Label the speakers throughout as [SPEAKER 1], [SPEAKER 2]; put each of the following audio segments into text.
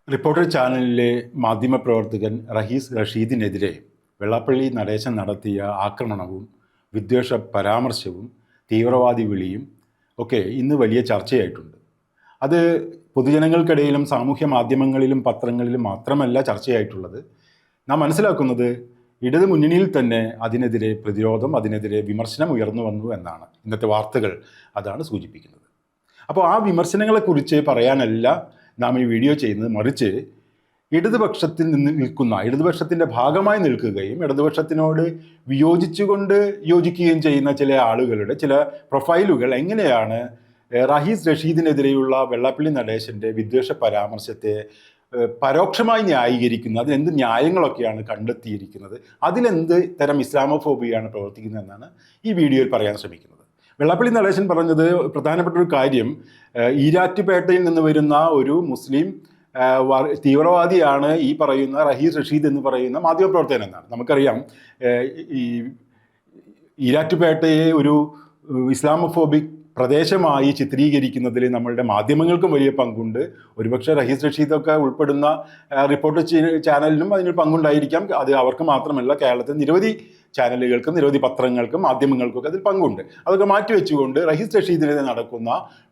[SPEAKER 1] Reporter ചാനലിലെ മാധ്യമപ്രവർത്തകൻ റഹീസ് റഷീദിനെതിരെ വെള്ളാപ്പള്ളി നടേശൻ നടത്തിയ ആക്രമണവും വിദ്വേഷ പരാമർശവും തീവ്രവാദി വിളിയും ഒക്കെ ഇന്ന് വലിയ ചർച്ചയായിട്ടുണ്ട്. അത് പൊതുജനങ്ങൾക്കിടയിലും സാമൂഹ്യ മാധ്യമങ്ങളിലും പത്രങ്ങളിലും മാത്രമല്ല ചർച്ചയായിട്ടുള്ളത്. നാം മനസ്സിലാക്കുന്നത് ഇടതു മുന്നണിയിൽ തന്നെ അതിനെതിരെ പ്രതിരോധം, അതിനെതിരെ വിമർശനം ഉയർന്നു വന്നു എന്നാണ്. ഇന്നത്തെ വാർത്തകൾ അതാണ് സൂചിപ്പിക്കുന്നത്. അപ്പോൾ ആ വിമർശനങ്ങളെക്കുറിച്ച് പറയാനല്ല നാം ഈ വീഡിയോ ചെയ്യുന്നത്, മറിച്ച് ഇടതുപക്ഷത്തിൽ നിന്ന് നിൽക്കുന്ന, ഇടതുപക്ഷത്തിൻ്റെ ഭാഗമായി നിൽക്കുകയും ഇടതുപക്ഷത്തിനോട് യോജിക്കുകയും ചെയ്യുന്ന ചില ആളുകളുടെ ചില പ്രൊഫൈലുകൾ എങ്ങനെയാണ് റഹീസ് റഷീദിനെതിരെയുള്ള വെള്ളാപ്പള്ളി നടേശൻ്റെ വിദ്വേഷ പരാമർശത്തെ പരോക്ഷമായി ന്യായീകരിക്കുന്നത്, അതിലെന്ത് ന്യായങ്ങളൊക്കെയാണ് കണ്ടെത്തിയിരിക്കുന്നത്, അതിലെന്ത് തരം ഇസ്ലാമോഫോബിയാണ് പ്രവർത്തിക്കുന്നതെന്നാണ് ഈ വീഡിയോയിൽ പറയാൻ ശ്രമിക്കുന്നത്. വെള്ളാപ്പള്ളി നടേശൻ പറഞ്ഞത് പ്രധാനപ്പെട്ട ഒരു കാര്യം, ഈരാറ്റുപേട്ടയിൽ നിന്ന് വരുന്ന ഒരു മുസ്ലിം തീവ്രവാദിയാണ് ഈ പറയുന്ന റഹീസ് റഷീദ് എന്ന് പറയുന്ന മാധ്യമപ്രവർത്തകൻ എന്നാണ്. നമുക്കറിയാം, ഈ ഈരാറ്റുപേട്ടയെ ഒരു ഇസ്ലാമോഫോബിക് പ്രദേശമായി ചിത്രീകരിക്കുന്നതിൽ നമ്മളുടെ മാധ്യമങ്ങൾക്കും വലിയ പങ്കുണ്ട്. ഒരുപക്ഷെ റഹീസ് റഷീദൊക്കെ ഉൾപ്പെടുന്ന റിപ്പോർട്ടർ ചാനലിനും അതിനൊരു പങ്കുണ്ടായിരിക്കാം. അത് അവർക്ക് മാത്രമല്ല, കേരളത്തിൽ നിരവധി ചാനലുകൾക്കും നിരവധി പത്രങ്ങൾക്കും മാധ്യമങ്ങൾക്കൊക്കെ അതിൽ പങ്കുണ്ട്. അതൊക്കെ മാറ്റിവെച്ചുകൊണ്ട് റഹീസ് റഷീദിനെതിരെ നടക്കുന്ന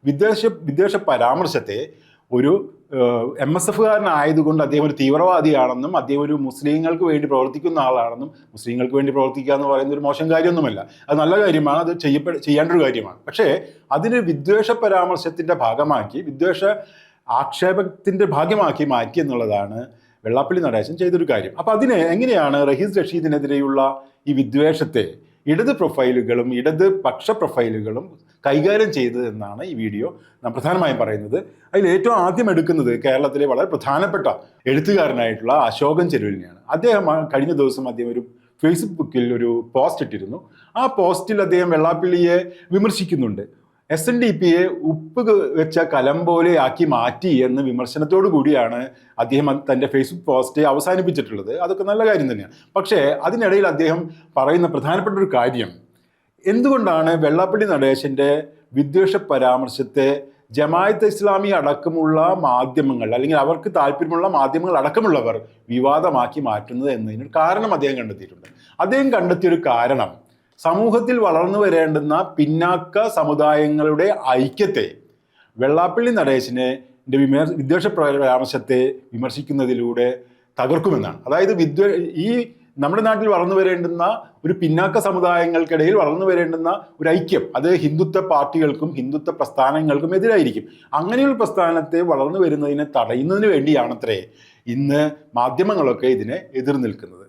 [SPEAKER 1] വിദ്വേഷ പരാമർശത്തെ ഒരു MSF-കാരനായതുകൊണ്ട് അദ്ദേഹം ഒരു തീവ്രവാദിയാണെന്നും അദ്ദേഹം ഒരു മുസ്ലിങ്ങൾക്ക് വേണ്ടി പ്രവർത്തിക്കുന്ന ആളാണെന്നും, മുസ്ലിങ്ങൾക്ക് വേണ്ടി പ്രവർത്തിക്കുക എന്ന് പറയുന്ന ഒരു മോശം കാര്യമൊന്നുമല്ല, അത് നല്ല കാര്യമാണ്, അത് ചെയ്യേണ്ട ഒരു കാര്യമാണ്. പക്ഷേ അതിന് വിദ്വേഷ പരാമർശത്തിൻ്റെ ഭാഗമാക്കി, വിദ്വേഷ ആക്ഷേപത്തിൻ്റെ ഭാഗമാക്കി മാറ്റി എന്നുള്ളതാണ് വെള്ളാപ്പള്ളി നടേശൻ ചെയ്തൊരു കാര്യം. അപ്പോൾ അതിനെ എങ്ങനെയാണ് റഹീസ് റഷീദിനെതിരെയുള്ള ഈ വിദ്വേഷത്തെ ഇടത് പ്രൊഫൈലുകളും ഇടത് പക്ഷ പ്രൊഫൈലുകളും കൈകാര്യം ചെയ്തത് എന്നാണ് ഈ വീഡിയോ നാം പ്രധാനമായും പറയുന്നത്. അതിൽ ഏറ്റവും ആദ്യം എടുക്കുന്നത് കേരളത്തിലെ വളരെ പ്രധാനപ്പെട്ട എഴുത്തുകാരനായിട്ടുള്ള അശോകൻ ചെരുവിലിനെയാണ്. അദ്ദേഹം കഴിഞ്ഞ ദിവസം അദ്ദേഹം ഒരു ഫേസ്ബുക്കിൽ ഒരു പോസ്റ്റ് ഇട്ടിരുന്നു. ആ പോസ്റ്റിൽ അദ്ദേഹം വെള്ളാപ്പള്ളിയെ വിമർശിക്കുന്നുണ്ട്. SNDPയെ ഉപ്പ് വെച്ച കലം പോലെ ആക്കി മാറ്റി എന്ന വിമർശനത്തോടു കൂടിയാണ് അദ്ദേഹം തൻ്റെ ഫേസ്ബുക്ക് പോസ്റ്റ് അവസാനിപ്പിച്ചിട്ടുള്ളത്. അതൊക്കെ നല്ല കാര്യം തന്നെയാണ്. പക്ഷേ അതിനിടയിൽ അദ്ദേഹം പറയുന്ന പ്രധാനപ്പെട്ട ഒരു കാര്യം, എന്തുകൊണ്ടാണ് വെള്ളാപ്പള്ളി നടേശൻ്റെ വിദ്വേഷ പരാമർശത്തെ ജമാഅത്തെ ഇസ്ലാമി അടക്കമുള്ള മാധ്യമങ്ങൾ, അല്ലെങ്കിൽ അവർക്ക് താല്പര്യമുള്ള മാധ്യമങ്ങൾ അടക്കമുള്ളവർ വിവാദമാക്കി മാറ്റുന്നത് എന്നതിനൊരു കാരണം അദ്ദേഹം കണ്ടെത്തിയിട്ടുണ്ട്. അദ്ദേഹം കണ്ടെത്തിയൊരു കാരണം, സമൂഹത്തിൽ വളർന്നു വരേണ്ടുന്ന പിന്നാക്ക സമുദായങ്ങളുടെ ഐക്യത്തെ വെള്ളാപ്പള്ളി നടേശനെ വിദ്വേഷ പരാമർശത്തെ വിമർശിക്കുന്നതിലൂടെ തകർക്കുമെന്നാണ്. അതായത് ഈ നമ്മുടെ നാട്ടിൽ വളർന്നു വരേണ്ടുന്ന ഒരു പിന്നാക്ക സമുദായങ്ങൾക്കിടയിൽ വളർന്നു വരേണ്ടുന്ന ഒരു ഐക്യം, അത് ഹിന്ദുത്വ പാർട്ടികൾക്കും ഹിന്ദുത്വ പ്രസ്ഥാനങ്ങൾക്കും എതിരായിരിക്കും. അങ്ങനെയുള്ള പ്രസ്ഥാനത്തെ വളർന്നു വരുന്നതിനെ തടയുന്നതിന് വേണ്ടിയാണത്രേ ഇന്ന് മാധ്യമങ്ങളൊക്കെ ഇതിനെ എതിർ നിൽക്കുന്നത്.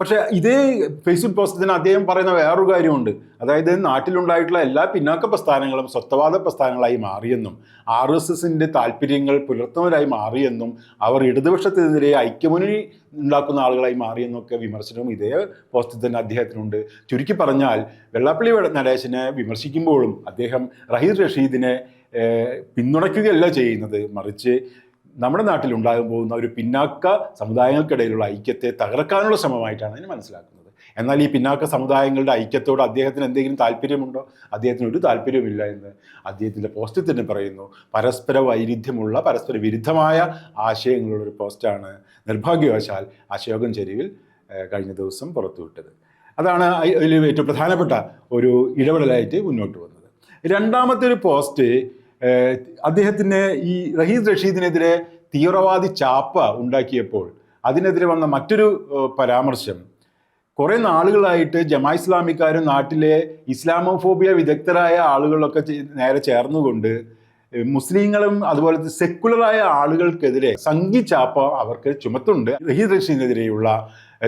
[SPEAKER 1] പക്ഷേ ഇതേ ഫേസ്ബുക്ക് പോസ്റ്റിന് അദ്ദേഹം പറയുന്ന വേറൊരു കാര്യമുണ്ട്. അതായത് നാട്ടിലുണ്ടായിട്ടുള്ള എല്ലാ പിന്നാക്ക പ്രസ്ഥാനങ്ങളും സ്വത്വവാദ പ്രസ്ഥാനങ്ങളായി മാറിയെന്നും RSSൻ്റെ താല്പര്യങ്ങൾ പുലർത്തുന്നവരായി മാറിയെന്നും അവർ ഇടതുപക്ഷത്തിനെതിരെ ഐക്യമുന്നണി ഉണ്ടാക്കുന്ന ആളുകളായി മാറിയെന്നൊക്കെ വിമർശനവും ഇതേ പോസ്റ്റിൽ തന്നെ അദ്ദേഹത്തിനുണ്ട്. ചുരുക്കി പറഞ്ഞാൽ, വെള്ളാപ്പള്ളി നടേശനെ വിമർശിക്കുമ്പോഴും അദ്ദേഹം റഹീസ് റഷീദിനെ പിന്തുണയ്ക്കുകയല്ല ചെയ്യുന്നത്, മറിച്ച് നമ്മുടെ നാട്ടിൽ ഉണ്ടാകാൻ പോകുന്ന ഒരു പിന്നാക്ക സമുദായങ്ങൾക്കിടയിലുള്ള ഐക്യത്തെ തകർക്കാനുള്ള ശ്രമമായിട്ടാണ് അതിന് മനസ്സിലാക്കുന്നത്. എന്നാൽ ഈ പിന്നാക്ക സമുദായങ്ങളുടെ ഐക്യത്തോട് അദ്ദേഹത്തിന് എന്തെങ്കിലും താല്പര്യമുണ്ടോ? അദ്ദേഹത്തിന് ഒരു താല്പര്യവുമില്ല എന്ന് അദ്ദേഹത്തിൻ്റെ പോസ്റ്റിൽ തന്നെ പറയുന്നു. പരസ്പര വൈരുദ്ധ്യമുള്ള, പരസ്പര വിരുദ്ധമായ ആശയങ്ങളുള്ളൊരു പോസ്റ്റാണ് നിർഭാഗ്യവശാൽ അശോകൻ ചെരുവിൽ കഴിഞ്ഞ ദിവസം പുറത്തുവിട്ടത്. അതാണ് അതിൽ ഏറ്റവും പ്രധാനപ്പെട്ട ഒരു ഇടപെടലായിട്ട് മുന്നോട്ട് വന്നത്. രണ്ടാമത്തെ ഒരു പോസ്റ്റ്, അദ്ദേഹത്തിന് ഈ റഹീസ് റഷീദിനെതിരെ തീവ്രവാദി ചാപ്പ ഉണ്ടാക്കിയപ്പോൾ അതിനെതിരെ വന്ന മറ്റൊരു പരാമർശം, കുറേ നാളുകളായിട്ട് ജമാഅത്തെ ഇസ്ലാമിക്കാരും നാട്ടിലെ ഇസ്ലാമോഫോബിയ വിദഗ്ധരായ ആളുകളൊക്കെ നേരെ ചേർന്നുകൊണ്ട് മുസ്ലിങ്ങളും അതുപോലെ സെക്കുലറായ ആളുകൾക്കെതിരെ സംഘി ചാപ്പ അവർക്ക് ചുമത്തുണ്ട്. റഹീസ് റഷീദിനെതിരെയുള്ള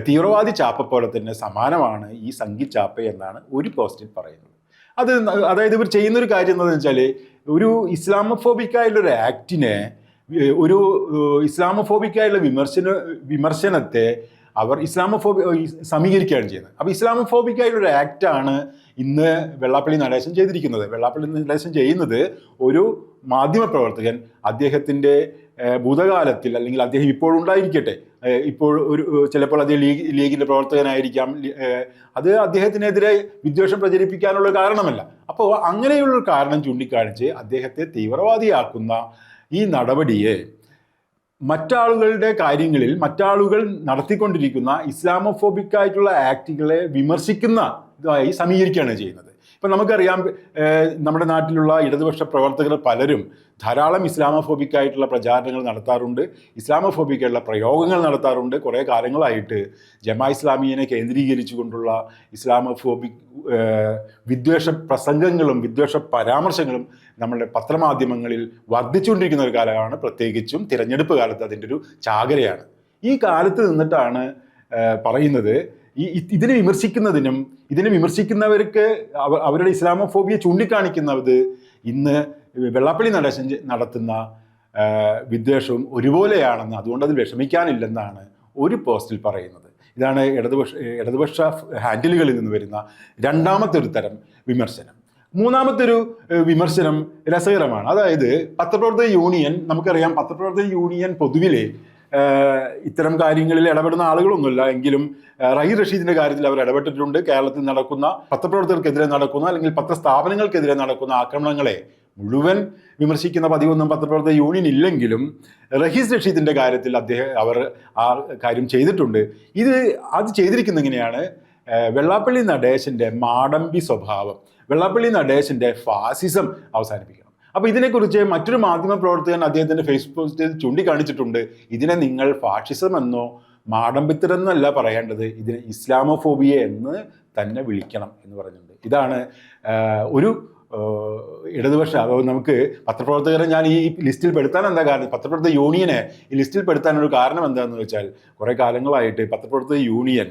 [SPEAKER 1] തീവ്രവാദി ചാപ്പ പോലെ തന്നെ സമാനമാണ് ഈ സംഘി ചാപ്പ എന്നാണ് ഒരു പോസ്റ്റിൽ പറയുന്നത്. അതായത് ഇവർ ചെയ്യുന്നൊരു കാര്യം എന്താണെന്ന് വെച്ചാൽ, ഒരു ഇസ്ലാമോഫോബിക്കായുള്ളൊരു ആക്ടിനെ, ഒരു ഇസ്ലാമോഫോബിക്കായുള്ള വിമർശനത്തെ അവർ സമീകരിക്കുകയാണ് ചെയ്യുന്നത്. അപ്പോൾ ഇസ്ലാമോഫോബിക്കായുള്ളൊരു ആക്റ്റാണ് ഇന്ന് വെള്ളാപ്പള്ളി നടേശൻ ചെയ്തിരിക്കുന്നത്. വെള്ളാപ്പള്ളി നടേശൻ ചെയ്യുന്നത്, ഒരു മാധ്യമപ്രവർത്തകൻ അദ്ദേഹത്തിൻ്റെ ഭൂതകാലത്തിൽ, അല്ലെങ്കിൽ അദ്ദേഹം ഇപ്പോഴുണ്ടായിരിക്കട്ടെ, ഇപ്പോൾ ചിലപ്പോൾ അദ്ദേഹം ലീഗിൻ്റെ പ്രവർത്തകനായിരിക്കാം, അത് അദ്ദേഹത്തിനെതിരെ വിദ്വേഷം പ്രചരിപ്പിക്കാനുള്ള കാരണമല്ല. അപ്പോൾ അങ്ങനെയുള്ളൊരു കാരണം ചൂണ്ടിക്കാണിച്ച് അദ്ദേഹത്തെ തീവ്രവാദിയാക്കുന്ന ഈ നടപടിയെ മറ്റാളുകളുടെ കാര്യങ്ങളിൽ മറ്റാളുകൾ നടത്തിക്കൊണ്ടിരിക്കുന്ന ഇസ്ലാമോഫോബിക് ആയിട്ടുള്ള ആക്ടുകളെ വിമർശിക്കുന്നതായി സമീകരിക്കുകയാണ് ചെയ്യുന്നത്. ഇപ്പം നമുക്കറിയാം, നമ്മുടെ നാട്ടിലുള്ള ഇടതുപക്ഷ പ്രവർത്തകർ പലരും ധാരാളം ഇസ്ലാമോഫോബിക് ആയിട്ടുള്ള പ്രചാരണങ്ങൾ നടത്താറുണ്ട്, ഇസ്ലാമോഫോബിക് ആയിട്ടുള്ള പ്രയോഗങ്ങൾ നടത്താറുണ്ട്. കുറേ കാലങ്ങളായിട്ട് ജമാ ഇസ്ലാമിയെ കേന്ദ്രീകരിച്ചുകൊണ്ടുള്ള ഇസ്ലാമോഫോബിക് വിദ്വേഷ പ്രസംഗങ്ങളും വിദ്വേഷ പരാമർശങ്ങളും നമ്മുടെ പത്രമാധ്യമങ്ങളിൽ വർദ്ധിച്ചുകൊണ്ടിരിക്കുന്ന ഒരു കാലമാണ്. പ്രത്യേകിച്ചും തിരഞ്ഞെടുപ്പ് കാലത്ത് അതിൻ്റെ ഒരു ചാകരയാണ്. ഈ കാലത്ത് നിന്നിട്ടാണ് പറയുന്നത്, ഇതിനെ വിമർശിക്കുന്നതിനും ഇതിനെ വിമർശിക്കുന്നവർക്ക് അവരുടെ ഇസ്ലാമോഫോബിയ ചൂണ്ടിക്കാണിക്കുന്നത് ഇന്ന് വെള്ളാപ്പള്ളി നടേശൻ നടത്തുന്ന വിദ്വേഷവും ഒരുപോലെയാണെന്ന്, അതുകൊണ്ട് അത് വിഷമിക്കാനില്ലെന്നാണ് ഒരു പോസ്റ്റിൽ പറയുന്നത്. ഇതാണ് ഇടതുപക്ഷ ഹാൻഡിലുകളിൽ നിന്ന് വരുന്ന രണ്ടാമത്തെ ഒരു തരം വിമർശനം. മൂന്നാമത്തെ ഒരു വിമർശനം രസകരമാണ്. അതായത് പത്രപ്രവർത്തക യൂണിയൻ, നമുക്കറിയാം പത്രപ്രവർത്തക യൂണിയൻ പൊതുവിലെ ഇത്തരം കാര്യങ്ങളിൽ ഇടപെടുന്ന ആളുകളൊന്നുമില്ല, എങ്കിലും റഹീർ റഷീദിന്റെ കാര്യത്തിൽ അവർ ഇടപെട്ടിട്ടുണ്ട്. കേരളത്തിൽ നടക്കുന്ന പത്രപ്രവർത്തകർക്കെതിരെ നടക്കുന്ന അല്ലെങ്കിൽ പത്രസ്ഥാപനങ്ങൾക്കെതിരെ നടക്കുന്ന ആക്രമണങ്ങളെ മുഴുവൻ വിമർശിക്കുന്ന പതിവൊന്നും പത്രപ്രവർത്തക യൂണിയൻ ഇല്ലെങ്കിലും റഹീസ് റഷീദിന്റെ കാര്യത്തിൽ അവർ ആ കാര്യം ചെയ്തിട്ടുണ്ട്. അത് ചെയ്തിരിക്കുന്നത് എങ്ങനെയാണ്? വെള്ളാപ്പള്ളി നടേശന്റെ മാടമ്പി സ്വഭാവം, വെള്ളാപ്പള്ളി നടേശന്റെ ഫാസിസം അവസാനിപ്പിക്കണം. അപ്പോൾ ഇതിനെക്കുറിച്ച് മറ്റൊരു മാധ്യമ പ്രവർത്തകൻ അദ്ദേഹത്തിൻ്റെ ഫേസ്ബുക്ക് പോസ്റ്റിൽ ചൂണ്ടിക്കാണിച്ചിട്ടുണ്ട്. ഇതിനെ നിങ്ങൾ ഫാഷിസം എന്നോ മാടമ്പിത്തരെന്നല്ല പറയേണ്ടത്, ഇതിനെ ഇസ്ലാമോഫോബിയ എന്ന് തന്നെ വിളിക്കണം എന്ന് പറഞ്ഞിട്ടുണ്ട്. ഇതാണ് ഒരു ഇടതുപക്ഷ, നമുക്ക് പത്രപ്രവർത്തകരെ ഞാൻ ഈ ലിസ്റ്റിൽ പെടുത്താൻ എന്താ കാരണം, പത്രപ്രവർത്തക യൂണിയനെ ഈ ലിസ്റ്റിൽ പെടുത്താനൊരു കാരണം എന്താണെന്ന് വെച്ചാൽ, കുറേ കാലങ്ങളായിട്ട് പത്രപ്രവർത്തക യൂണിയൻ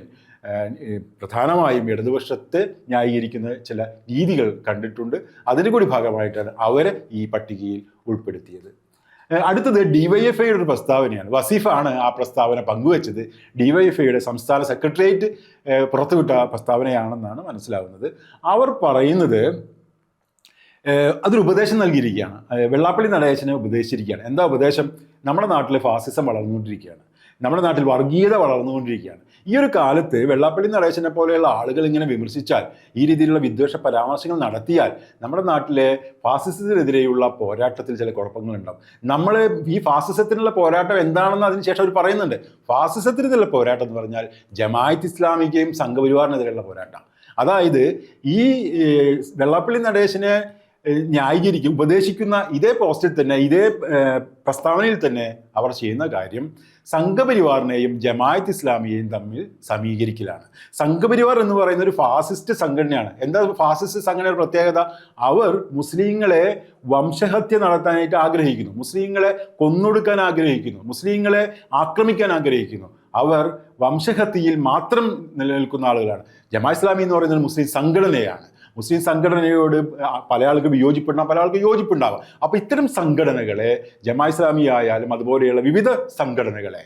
[SPEAKER 1] പ്രധാനമായും ഇടതുപക്ഷത്തെ ന്യായീകരിക്കുന്ന ചില രീതികൾ കണ്ടിട്ടുണ്ട്. അതിൻ്റെ കൂടി ഭാഗമായിട്ടാണ് അവരെ ഈ പട്ടികയിൽ ഉൾപ്പെടുത്തിയത്. അടുത്തത് ഡിവൈഎഫ്ഐയുടെ ഒരു പ്രസ്താവനയാണ്. വസീഫാണ് ആ പ്രസ്താവന പങ്കുവച്ചത്. ഡിവൈഎഫ്ഐയുടെ സംസ്ഥാന സെക്രട്ടേറിയറ്റ് പുറത്തുവിട്ട പ്രസ്താവനയാണെന്നാണ് മനസ്സിലാവുന്നത്. അവർ പറയുന്നത് അതൊരു ഉപദേശം നൽകിയിരിക്കുകയാണ്, വെള്ളാപ്പള്ളി നടേശനെ ഉപദേശിച്ചിരിക്കുകയാണ്. എന്താ ഉപദേശം? നമ്മുടെ നാട്ടിൽ ഫാസിസം വളർന്നുകൊണ്ടിരിക്കുകയാണ്, നമ്മുടെ നാട്ടിൽ വർഗീയത വളർന്നുകൊണ്ടിരിക്കുകയാണ്. ഈ ഒരു കാലത്ത് വെള്ളാപ്പള്ളി നടേശനെ പോലെയുള്ള ആളുകൾ ഇങ്ങനെ വിമർശിച്ചാൽ, ഈ രീതിയിലുള്ള വിദ്വേഷ പരാമർശങ്ങൾ നടത്തിയാൽ നമ്മുടെ നാട്ടിലെ ഫാസിസത്തിനെതിരെയുള്ള പോരാട്ടത്തിൽ ചില കുഴപ്പങ്ങളുണ്ടാവും. നമ്മൾ ഈ ഫാസിസത്തിനുള്ള പോരാട്ടം എന്താണെന്ന് അതിനുശേഷം അവർ പറയുന്നുണ്ട്. ഫാസിസത്തിനെതിരെയുള്ള പോരാട്ടം എന്ന് പറഞ്ഞാൽ ജമാഅത്ത് ഇസ്ലാമിക്കെയും സംഘപരിവാറിനെതിരെയുള്ള പോരാട്ടം. അതായത് ഈ വെള്ളാപ്പള്ളി നടേശനെ ന്യായീകരിക്കും ഉപദേശിക്കുന്ന ഇതേ പോസ്റ്റിൽ തന്നെ, ഇതേ പ്രസ്താവനയിൽ തന്നെ അവർ ചെയ്യുന്ന കാര്യം സംഘപരിവാറിനെയും ജമാഅത്ത് ഇസ്ലാമിയെയും തമ്മിൽ സമീകരിക്കലാണ്. സംഘപരിവാർ എന്ന് പറയുന്ന ഒരു ഫാസിസ്റ്റ് സംഘടനയാണ്. എന്താ ഫാസിസ്റ്റ് സംഘടനയുടെ പ്രത്യേകത? അവർ മുസ്ലിങ്ങളെ വംശഹത്യ നടത്താനായിട്ട് ആഗ്രഹിക്കുന്നു, മുസ്ലിങ്ങളെ കൊന്നൊടുക്കാൻ ആഗ്രഹിക്കുന്നു, മുസ്ലിങ്ങളെ ആക്രമിക്കാൻ ആഗ്രഹിക്കുന്നു. അവർ വംശഹത്യയിൽ മാത്രം നിലനിൽക്കുന്ന ആളുകളാണ്. ജമാഅത്ത് ഇസ്ലാമി എന്ന് പറയുന്നത് മുസ്ലിം സംഘടനയാണ്. മുസ്ലിം സംഘടനയോട് പല ആൾക്ക് വിയോജിപ്പെടാം, പല ആൾക്ക് യോജിപ്പുണ്ടാവാം. അപ്പോൾ ഇത്തരം സംഘടനകളെ, ജമാഅത്ത് ഇസ്ലാമി ആയാലും അതുപോലെയുള്ള വിവിധ സംഘടനകളെ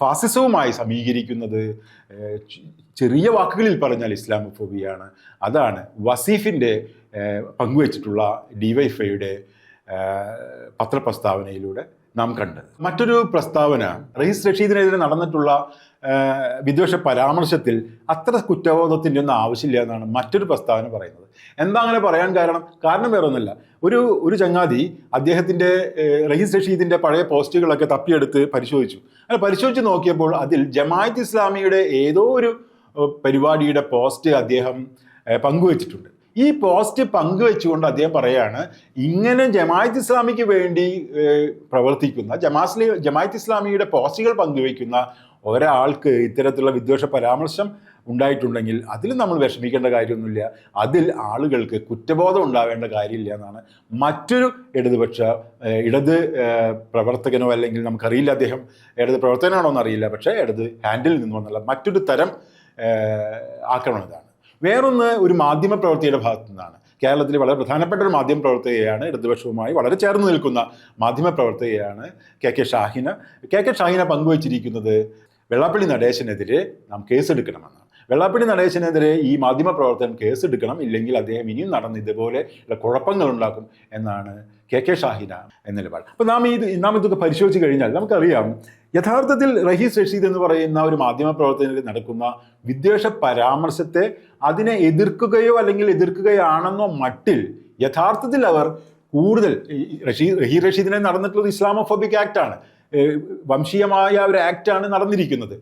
[SPEAKER 1] ഫാസിസവുമായി സമീകരിക്കുന്നത് ചെറിയ വാക്കുകളിൽ പറഞ്ഞാൽ ഇസ്ലാമോഫോബിയാണ്. അതാണ് വസീഫിൻ്റെ പങ്കുവച്ചിട്ടുള്ള ഡിവൈഎഫ്ഐയുടെ പത്രപ്രസ്താവനയിലൂടെ നാം കണ്ടത്. മറ്റൊരു പ്രസ്താവന, റഹീസ് റഷീദിനെതിരെ നടന്നിട്ടുള്ള വിദ്വേഷ പരാമർശത്തിൽ അത്ര കുറ്റബോധത്തിൻ്റെ ഒന്നും ആവശ്യമില്ല എന്നാണ് മറ്റൊരു പ്രസ്താവന പറയുന്നത്. എന്താ അങ്ങനെ പറയാൻ കാരണം വേറെ ഒന്നുമില്ല. ഒരു ചങ്ങാതി അദ്ദേഹത്തിൻ്റെ റഹീസ് റഷീദിൻ്റെ പഴയ പോസ്റ്റുകളൊക്കെ തപ്പിയെടുത്ത് പരിശോധിച്ചു. അങ്ങനെ പരിശോധിച്ച് നോക്കിയപ്പോൾ അതിൽ ജമാഅത്ത് ഇസ്ലാമിയുടെ ഏതോ ഒരു പരിപാടിയുടെ പോസ്റ്റ് അദ്ദേഹം പങ്കുവച്ചിട്ടുണ്ട്. ഈ പോസ്റ്റ് പങ്കുവെച്ചുകൊണ്ട് അദ്ദേഹം പറയാണ്, ഇങ്ങനെ ജമാഅത്ത് ഇസ്ലാമിക്ക് വേണ്ടി പ്രവർത്തിക്കുന്ന ജമാഅത്ത് ഇസ്ലാമിയുടെ പോസ്റ്റുകൾ പങ്കുവയ്ക്കുന്ന ഒരാൾക്ക് ഇത്തരത്തിലുള്ള വിദ്വേഷ പരാമർശം ഉണ്ടായിട്ടുണ്ടെങ്കിൽ അതിൽ നമ്മൾ വിഷമിക്കേണ്ട കാര്യമൊന്നുമില്ല, അതിൽ ആളുകൾക്ക് കുറ്റബോധം ഉണ്ടാവേണ്ട കാര്യമില്ല എന്നാണ് മറ്റൊരു ഇടത് പ്രവർത്തകനോ, അല്ലെങ്കിൽ നമുക്കറിയില്ല അദ്ദേഹം ഇടത് പ്രവർത്തകനാണോ എന്നറിയില്ല, പക്ഷേ ഇടത് ഹാൻഡിൽ നിന്ന് വന്നുള്ള മറ്റൊരു തരം ആക്രമണം ഇതാണ്. വേറൊന്ന് ഒരു മാധ്യമ പ്രവർത്തകയുടെ ഭാഗത്തു നിന്നാണ്. കേരളത്തിൽ വളരെ പ്രധാനപ്പെട്ട ഒരു മാധ്യമ പ്രവർത്തകയാണ്, ഇടതുപക്ഷവുമായി വളരെ ചേർന്ന് നിൽക്കുന്ന മാധ്യമ പ്രവർത്തകയാണ് കെ ഷാഹിന പങ്കുവച്ചിരിക്കുന്നത് വെള്ളാപ്പള്ളി നടേശനെതിരെ നാം കേസെടുക്കണമെന്നാണ്. വെള്ളാപ്പള്ളി നടേശനെതിരെ ഈ മാധ്യമ പ്രവർത്തകൻ കേസെടുക്കണം, ഇല്ലെങ്കിൽ അദ്ദേഹം ഇനിയും നടന്ന് ഇതുപോലെ കുഴപ്പങ്ങൾ ഉണ്ടാക്കും എന്നാണ് കെ ഷാഹിന എന്ന നിലപാട്. അപ്പോൾ നാം ഇതൊക്കെ പരിശോധിച്ച് കഴിഞ്ഞാൽ നമുക്കറിയാം, യഥാർത്ഥത്തിൽ റഹീസ് റഷീദ് എന്ന് പറയുന്ന ഒരു മാധ്യമ പ്രവർത്തകനിൽ നടക്കുന്ന വിദ്വേഷ പരാമർശത്തെ അതിനെ എതിർക്കുകയോ അല്ലെങ്കിൽ എതിർക്കുകയാണെന്നോ മട്ടിൽ യഥാർത്ഥത്തിൽ അവർ കൂടുതൽ റഹീർ റഷീദിനെ നടന്നിട്ടുള്ളത് ഇസ്ലാമോഫോബിക് ആക്റ്റാണ്. വംശീയമായ ഒരു ആക്റ്റാണ് നടന്നിരിക്കുന്നത്.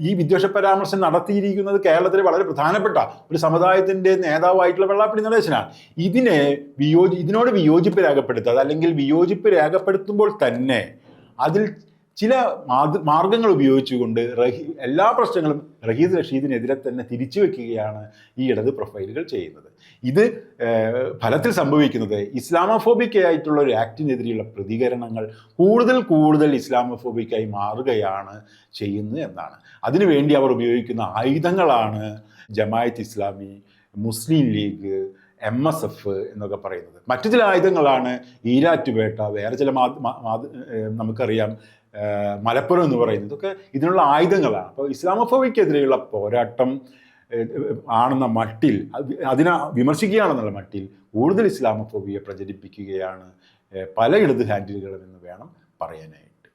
[SPEAKER 1] ഈ വിദ്വേഷ പരാമർശം നടത്തിയിരിക്കുന്നത് കേരളത്തിലെ വളരെ പ്രധാനപ്പെട്ട ഒരു സമുദായത്തിൻ്റെ നേതാവായിട്ടുള്ള വെള്ളാപ്പള്ളി നടേശനാണ്. ഇതിനോട് വിയോജിപ്പ് രേഖപ്പെടുത്താതെ, അല്ലെങ്കിൽ വിയോജിപ്പ് രേഖപ്പെടുത്തുമ്പോൾ തന്നെ അതിൽ ചില മാർഗങ്ങൾ ഉപയോഗിച്ചുകൊണ്ട് എല്ലാ പ്രശ്നങ്ങളും റഷീദിനെതിരെ തന്നെ തിരിച്ചു വെക്കുകയാണ് ഈ ഇടത് പ്രൊഫൈലുകൾ ചെയ്യുന്നത്. ഇത് ഫലത്തിൽ സംഭവിക്കുന്നത് ഇസ്ലാമോഫോബിക് ആയിട്ടുള്ള ഒരു ആക്ടിനെതിരെയുള്ള പ്രതികരണങ്ങൾ കൂടുതൽ ഇസ്ലാമോഫോബിക്കായി മാറുകയാണ് ചെയ്യുന്നത് എന്നാണ്. അതിനുവേണ്ടി അവർ ഉപയോഗിക്കുന്ന ആയുധങ്ങളാണ് ജമായത്ത് ഇസ്ലാമി, മുസ്ലിം ലീഗ്, MSF എന്നൊക്കെ പറയുന്നത്. മറ്റു ചില ആയുധങ്ങളാണ് ഈരാറ്റുപേട്ട, വേറെ ചില നമുക്കറിയാം മലപ്പുറം എന്ന് പറയുന്നത്. ഇതൊക്കെ ഇതിനുള്ള ആയുധങ്ങളാണ്. അപ്പോൾ ഇസ്ലാമോഫോബിക്കെതിരെയുള്ള പോരാട്ടം ആണെന്ന മട്ടിൽ, അതിനെ വിമർശിക്കുകയാണെന്നുള്ള മട്ടിൽ കൂടുതൽ ഇസ്ലാമോഫോബിയെ പ്രചരിപ്പിക്കുകയാണ് പല ഇടത് ഹാൻഡിലുകളും എന്ന് വേണം പറയാനായിട്ട്.